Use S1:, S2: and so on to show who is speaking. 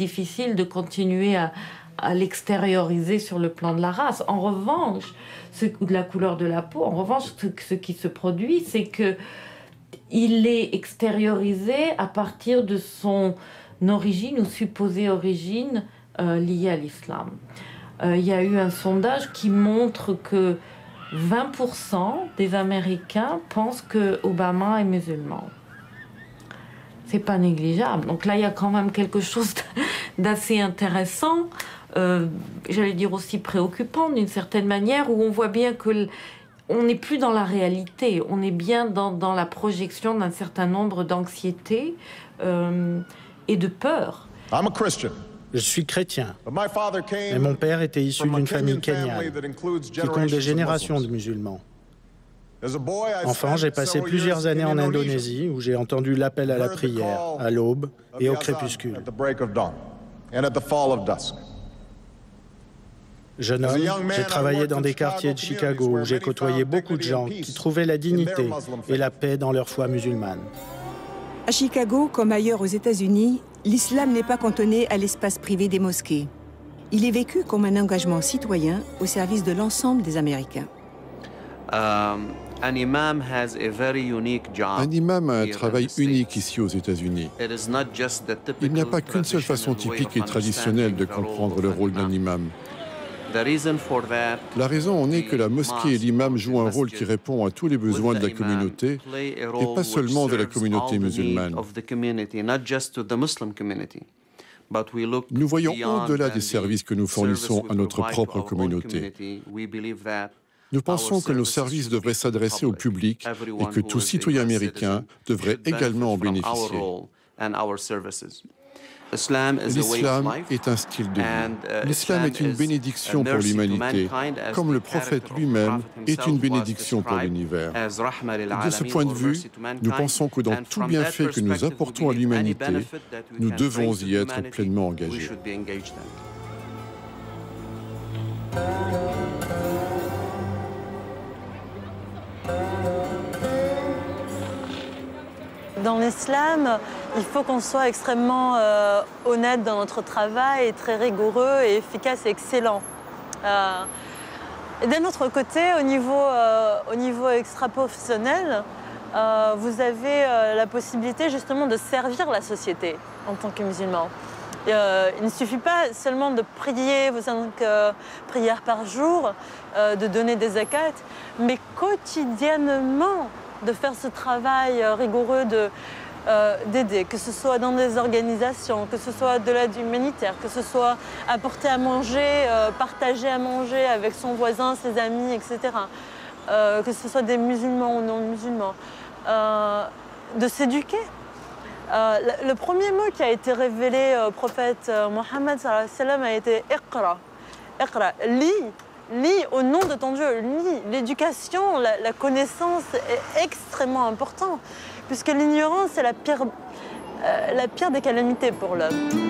S1: difficile de continuer à l'extérioriser sur le plan de la race. En revanche, ou de la couleur de la peau, en revanche, ce qui se produit, c'est que il est extériorisé à partir de son origine ou supposée origine liée à l'islam. Il y a eu un sondage qui montre que 20% des Américains pensent que Obama est musulman. C'est pas négligeable. Donc là, il y a quand même quelque chose d'assez intéressant, j'allais dire aussi préoccupant d'une certaine manière, où on voit bien que on n'est plus dans la réalité, on est bien dans la projection d'un certain nombre d'anxiétés et de peurs.
S2: Je suis chrétien, mais mon père était issu d'une famille kenyane qui compte des générations de musulmans. Enfant, j'ai passé plusieurs années en Indonésie où j'ai entendu l'appel à la prière, à l'aube et au crépuscule. Jeune homme, j'ai travaillé dans des quartiers de Chicago où j'ai côtoyé beaucoup de gens qui trouvaient la dignité et la paix dans leur foi musulmane.
S3: À Chicago, comme ailleurs aux États-Unis, l'islam n'est pas cantonné à l'espace privé des mosquées. Il est vécu comme un engagement citoyen au service de l'ensemble des Américains.
S4: Un imam a un travail unique ici aux États-Unis. Il n'y a pas qu'une seule façon typique et traditionnelle de comprendre le rôle d'un imam. La raison en est que la mosquée et l'imam jouent un rôle qui répond à tous les besoins de la communauté et pas seulement de la communauté musulmane. Nous voyons au-delà des services que nous fournissons à notre propre communauté. Nous pensons que nos services devraient s'adresser au public et que tout citoyen américain devrait également en bénéficier. L'islam est un style de vie. L'islam est une bénédiction pour l'humanité, comme le prophète lui-même est une bénédiction pour l'univers. De ce point de vue, nous pensons que dans tout bienfait que nous apportons à l'humanité, nous devons y être pleinement engagés.
S5: Dans l'islam, il faut qu'on soit extrêmement honnête dans notre travail, et très rigoureux et efficace et excellent. Et d'un autre côté, au niveau extra-professionnel, vous avez la possibilité justement de servir la société en tant que musulman. Il ne suffit pas seulement de prier vos 5 prières par jour, de donner des zakats, mais quotidiennement de faire ce travail rigoureux d'aider, que ce soit dans des organisations, que ce soit de l'aide humanitaire, que ce soit apporter à manger, partager à manger avec son voisin, ses amis, etc. Que ce soit des musulmans ou non musulmans. De s'éduquer. Le premier mot qui a été révélé au prophète Mohammed a été « Iqra ». Iqra, lis au nom de ton Dieu, lis. L'éducation, la connaissance est extrêmement importante, puisque l'ignorance est la pire des calamités pour l'homme.